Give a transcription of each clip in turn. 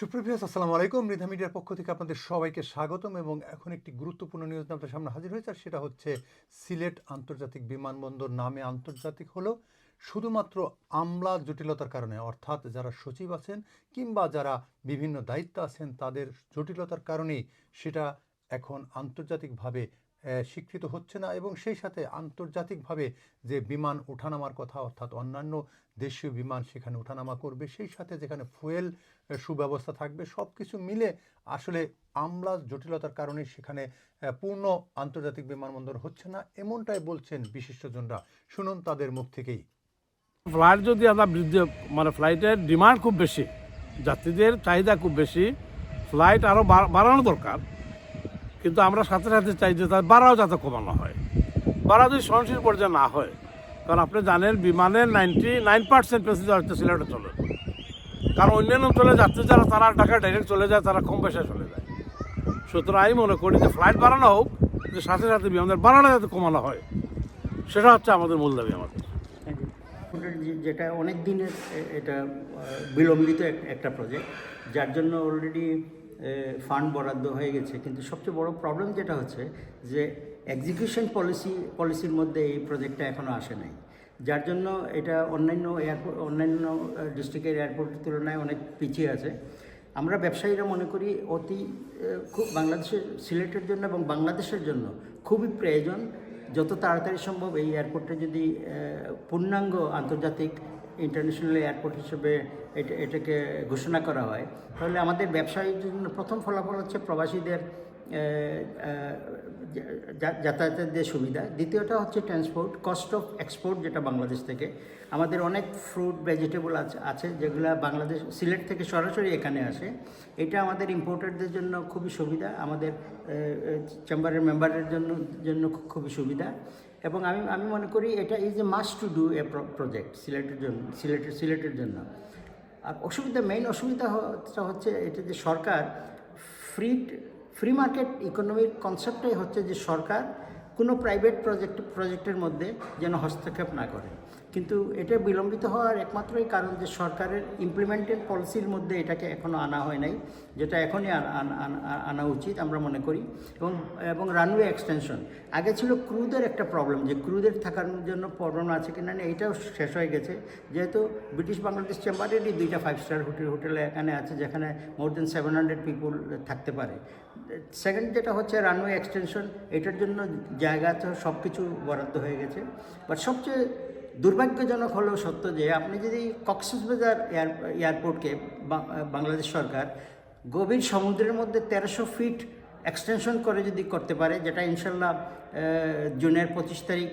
সুপ্রিয় আসসালামু আলাইকুম। মৃধা মিডিয়ার পক্ষ থেকে আপনাদের সবাইকে স্বাগতম এবং এখন একটি গুরুত্বপূর্ণ নিউজ নিয়ে আপনাদের সামনে হাজির হয়েছে, আর সেটা হচ্ছে সিলেট আন্তর্জাতিক বিমানবন্দর নামে আন্তর্জাতিক হলো শুধুমাত্র আমলা জটিলতার কারণে, অর্থাৎ যারা সচিব আছেন কিংবা যারা বিভিন্ন দায়িত্ব আছেন তাদের জটিলতার কারণেই সেটা এখন আন্তর্জাতিকভাবে স্বীকৃত হচ্ছে না, এবং সেই সাথে আন্তর্জাতিকভাবে যে বিমান ওঠানামার কথা, অর্থাৎ অন্যান্য দেশীয় বিমান সেখানে ওঠানামা করবে, সেই সাথে যেখানে ফুয়েল সুব্যবস্থা থাকবে, সব কিছু মিলে আসলে আমলা জটিলতার কারণে সেখানে পূর্ণ আন্তর্জাতিক বিমানবন্দর হচ্ছে না, এমনটাই বলছেন বিশিষ্টজনরা। শুনুন তাদের মুখ থেকেই। ফ্লাইট যদি আমরা বৃদ্ধি ফ্লাইটের ডিমান্ড খুব বেশি, যাত্রীদের চাহিদা খুব বেশি, ফ্লাইট আরও বাড়ানো দরকার, কিন্তু আমরা সাথে সাথে চাই যে তার বাড়াও যাতে কমানো হয়, বাড়া যদি সহনশীল পর্যায়ে না হয়। কারণ আপনি জানেন বিমানের 99% প্যাসেঞ্জার হচ্ছে সিলেটে চলে, কারণ অন্যান্য অঞ্চলে যাত্রী যারা তারা ঢাকা ডাইরেক্ট চলে যায়, তারা কম পয়সায় চলে যায়। সুতরাং আমি মনে করি যে ফ্লাইট বাড়ানো হোক, যে সাথে সাথে বিমানের বাড়ানো যাতে কমানো হয়, সেটা হচ্ছে আমাদের মূল দাবি। আমাদের যেটা অনেক দিনের এটা বিলম্বিত একটা প্রজেক্ট, যার জন্য অলরেডি ফান্ড বরাদ্দ হয়ে গেছে, কিন্তু সবচেয়ে বড় প্রবলেম যেটা হচ্ছে যে এক্সিকিউশন পলিসির মধ্যে এই প্রজেক্টটা এখনও আসে নাই, যার জন্য এটা অন্যান্য ডিস্ট্রিক্টের এয়ারপোর্টের তুলনায় অনেক পিছিয়ে আছে। আমরা ব্যবসায়ীরা মনে করি খুব বাংলাদেশের সিলেটের জন্য এবং বাংলাদেশের জন্য খুবই প্রয়োজন যত তাড়াতাড়ি সম্ভব এই এয়ারপোর্টটা যদি পূর্ণাঙ্গ আন্তর্জাতিক ইন্টারন্যাশনাল এয়ারপোর্ট হিসেবে এটাকে ঘোষণা করা হয়, তাহলে আমাদের ব্যবসায়ীর জন্য প্রথম ফলাফল হচ্ছে প্রবাসীদের যাতায়াতের যে সুবিধা, দ্বিতীয়টা হচ্ছে ট্রান্সপোর্ট কস্ট অফ এক্সপোর্ট, যেটা বাংলাদেশ থেকে আমাদের অনেক ফ্রুট ভেজিটেবল আছে যেগুলো বাংলাদেশ সিলেট থেকে সরাসরি এখানে আসে, এটা আমাদের ইম্পোর্টারদের জন্য খুবই সুবিধা, আমাদের চেম্বারের মেম্বারের জন্য খুবই সুবিধা। এবং আমি মনে করি এটা is a must to do a project সিলেটের জন্য। আর মেইন অসুবিধা হচ্ছে এটা যে সরকার ফ্রি মার্কেট ইকোনমির কনসেপ্টটাই হচ্ছে যে সরকার কোনো প্রাইভেট প্রজেক্টের মধ্যে যেন হস্তক্ষেপ না করে, কিন্তু এটা বিলম্বিত হওয়ার একমাত্রই কারণ যে সরকারের ইমপ্লিমেন্টেড পলিসির মধ্যে এটাকে এখনও আনা হয় নাই, যেটা এখনই আনা উচিত আমরা মনে করি। এবং রানওয়ে এক্সটেনশন, আগে ছিল ক্রুদের একটা প্রবলেম, যে ক্রুদের থাকার জন্য প্রবলেম আছে কিনা, এইটাও শেষ হয়ে গেছে, যেহেতু ব্রিটিশ বাংলাদেশ চেম্বারেরই 2টা 5 স্টার হোটেল এখানে আছে, যেখানে মোর দেন 700 পিপুল থাকতে পারে। সেকেন্ড যেটা হচ্ছে রানওয়ে এক্সটেনশন, এটার জন্য জায়গা তো সব কিছু বরাদ্দ হয়ে গেছে, বাট সবচেয়ে দুর্ভাগ্যজনক হলেও সত্য যে আপনি যদি কক্সবাজার এয়ারপোর্টকে বাংলাদেশ সরকার গভীর সমুদ্রের মধ্যে 1300 ফিট এক্সটেনশন করে যদি করতে পারে, যেটা ইনশাল্লাহ জুনের 25 তারিখ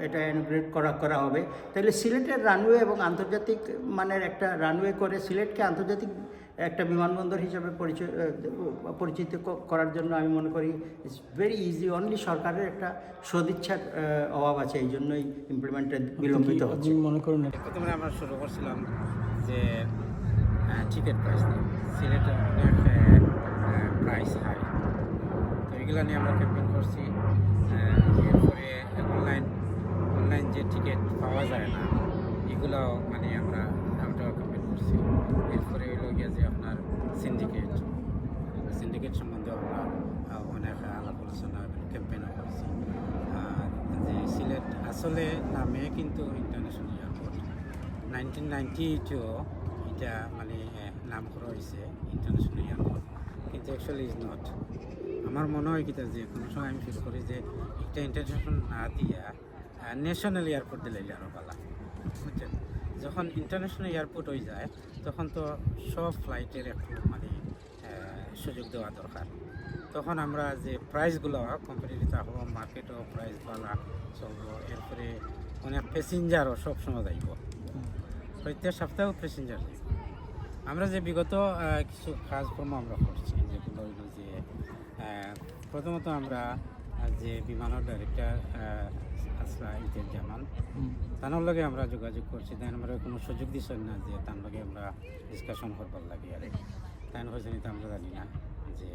এটা ইনগ্রেট করা হবে, তাহলে সিলেটের রানওয়ে এবং আন্তর্জাতিক মানের একটা রানওয়ে করে সিলেটকে আন্তর্জাতিক একটা বিমানবন্দর হিসাবে পরিচিত করার জন্য আমি মনে করি ইটস ভেরি ইজি, অনলি সরকারের একটা সদিচ্ছার অভাব আছে, এই জন্যই ইমপ্লিমেন্টের বিলম্বিত হচ্ছে মনে করুন। প্রথমে আমরা শুরু করছিলাম যে টিকিট প্রাইস নিয়ে, সিলেটে অনেক প্রাইস হাই, তো এগুলো নিয়ে আমরা ক্যাম্পেইন করছি। এরপরে অনলাইন যে টিকিট পাওয়া যায় না, এগুলোও আমরা ক্যাম্পেইন করছি। এরপরে হইল গিয়ে যে আপনার সিন্ডিকেট সম্বন্ধে আমরা অনেক আলাপ আলোচনা ক্যাম্পেইনও করছি। আর যে সিলেট আসলে নামে কিন্তু ইন্টারন্যাশনাল এয়ারপোর্ট, 1992 এটা নাম করা হয়েছে ইন্টারন্যাশনাল এয়ারপোর্ট, কিন্তু অ্যাকচুয়ালি ইজ নট। আমার মনে হয় কিতা যে কোনো সময় আমি ফিল করি যে একটা ইন্টারন্যাশনাল না দিয়া ন্যাশনাল এয়ারপোর্ট দিলে আরও ভালো, বুঝছেন। যখন ইন্টারন্যাশনাল এয়ারপোর্ট হয়ে যায় তখন তো সব ফ্লাইটের একটু সুযোগ দেওয়া দরকার, তখন আমরা যে প্রাইসগুলো কোম্পানিতে থাকবো, মার্কেটও প্রাইস ভালো চলবো, এরপরে অনেক প্যাসেঞ্জারও সবসময় যাইব, প্রত্যেক সপ্তাহেও প্যাসেঞ্জার যাইব। আমরা যে বিগত কিছু কাজকর্ম আমরা করছি, যেগুলো হইল যে প্রথমত আমরা যে বিমানের ডাইরেক্টর আসরা জামান তার লগে আমরা যোগাযোগ করছি, তাই আমরা কোনো সুযোগ দিচ্ছেন না যে তার লগে আমরা ডিসকাশন করবার লাগে, আর তাই হয়েছে তো আমরা জানি না যে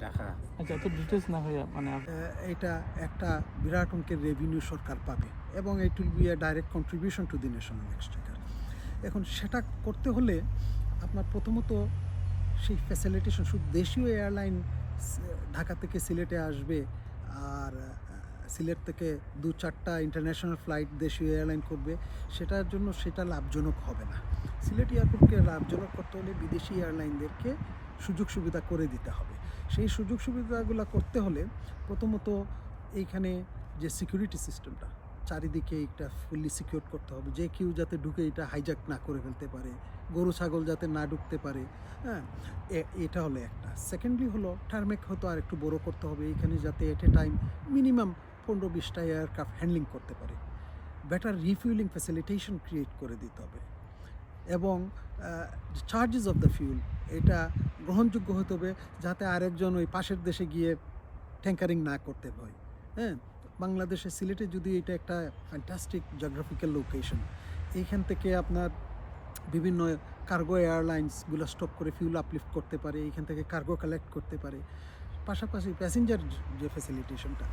ঢাকা। আচ্ছা, এত ডিটেলস না হয়ে এটা একটা বিরাট অঙ্কের রেভিনিউ সরকার পাবে এবং it will B a direct contribution to the national Exchequer. এখন সেটা করতে হলে আপনার প্রথমত সেই ফ্যাসিলিটেশন শুধু দেশীয় এয়ারলাইন ঢাকা থেকে সিলেটে আসবে আর সিলেট থেকে 2-4টা ইন্টারন্যাশনাল ফ্লাইট দেশীয় এয়ারলাইন করবে, সেটার জন্য সেটা লাভজনক হবে না। সিলেট এয়ারপোর্টকে লাভজনক করতে হলে বিদেশি এয়ারলাইনদেরকে সুযোগ সুবিধা করে দিতে হবে। সেই সুযোগ সুবিধাগুলো করতে হলে প্রথমত এইখানে যে সিকিউরিটি সিস্টেমটা চারিদিকে এটা ফুললি সিকিউর করতে হবে, যে কেউ যাতে ঢুকে এটা হাইজ্যাক না করে ফেলতে পারে, গরু ছাগল যাতে না ঢুকতে পারে। হ্যাঁ, এটা হলো একটা। সেকেন্ডলি হলো টার্মেক হয়তো আর একটু বড় করতে হবে এইখানে, যাতে এট এ টাইম মিনিমাম 15-20টা এয়ারক্রাফট হ্যান্ডলিং করতে পারে। বেটার রিফিউলিং ফ্যাসিলিটেশন ক্রিয়েট করে দিতে হবে এবং চার্জেস অফ দ্য ফিউল এটা গ্রহণযোগ্য হতে হবে, যাতে আরেকজন ওই পাশের দেশে গিয়ে ট্যাঙ্কারিং না করতে হয়। হ্যাঁ, বাংলাদেশে সিলেটে যদি এটা একটা ফ্যান্টাস্টিক জিওগ্রাফিক্যাল লোকেশন, এইখান থেকে আপনার বিভিন্ন কার্গো এয়ারলাইন্সগুলো স্টপ করে ফিউল আপলিফট করতে পারে, এইখান থেকে কার্গো কালেক্ট করতে পারে। পাশাপাশি প্যাসেঞ্জার যে ফ্যাসিলিটেশনটা,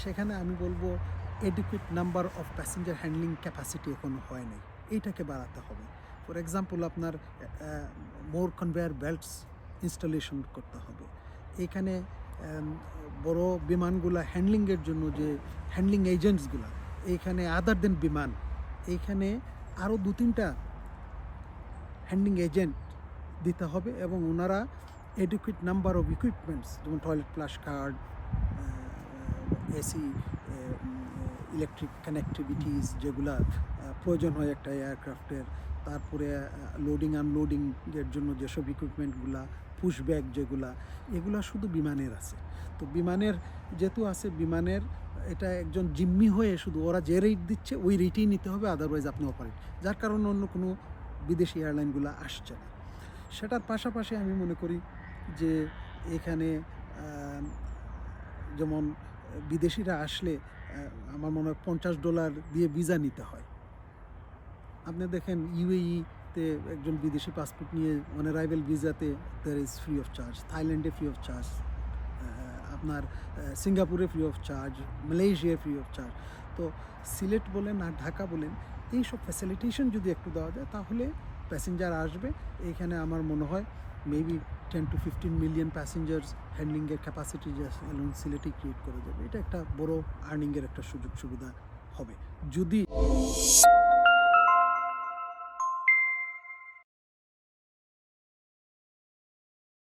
সেখানে আমি বলবো educate number of passenger handling capacity এখনও হয় নাই, এইটাকে বাড়াতে হবে। ফর এক্সাম্পল আপনার মোর কনভেয়ার বেল্টস ইনস্টলেশন করতে হবে। এখানে বড় বিমানগুলো হ্যান্ডলিংয়ের জন্য যে হ্যান্ডলিং এজেন্টসগুলো, এইখানে আদার দেন বিমান, এইখানে আরও 2-3টা হ্যান্ডলিং এজেন্ট দিতে হবে এবং ওনারা এডুকেট নাম্বার অফ ইকুইপমেন্টস যেমন toilet flush card, AC, electric connectivities যেগুলা প্রয়োজন হয় একটা এয়ারক্রাফটের, তারপরে লোডিং আনলোডিংয়ের জন্য যেসব ইকুইপমেন্টগুলা, পুশব্যাক যেগুলা, এগুলা শুধু বিমানের আছে। তো বিমানের যেহেতু আছে, বিমানের এটা একজন জিম্মি হয়ে শুধু ওরা যে রেট দিচ্ছে ওই রেটেই নিতে হবে, আদারওয়াইজ আপনি অপারেট, যার কারণে অন্য কোনো বিদেশি এয়ারলাইনগুলো আসছে না। সেটার পাশাপাশি আমি মনে করি যে এখানে যেমন বিদেশিরা আসলে আমার মনে হয় $50 দিয়ে ভিসা নিতে হয়। আপনি দেখেন ইউএইতে একজন বিদেশি পাসপোর্ট নিয়ে অন অ্যারাইভেল ভিসাতে there is free of charge, থাইল্যান্ডে ফ্রি অফ চার্জ, আপনার সিঙ্গাপুরে ফ্রি অফ চার্জ, মালয়েশিয়ায় ফ্রি অফ চার্জ। তো সিলেট বলেন আর ঢাকা বলেন, এইসব ফ্যাসিলিটেশন যদি একটু দেওয়া যায় তাহলে প্যাসেঞ্জার আসবে। এইখানে আমার মনে হয় মেবি 10 to 15 মিলিয়ন প্যাসেঞ্জার্স হ্যান্ডলিংয়ের ক্যাপাসিটি অ্যালোন সিলেটেই ক্রিয়েট করে দেবে। এটা একটা বড় আর্নিংয়ের একটা সুযোগ সুবিধা হবে যদি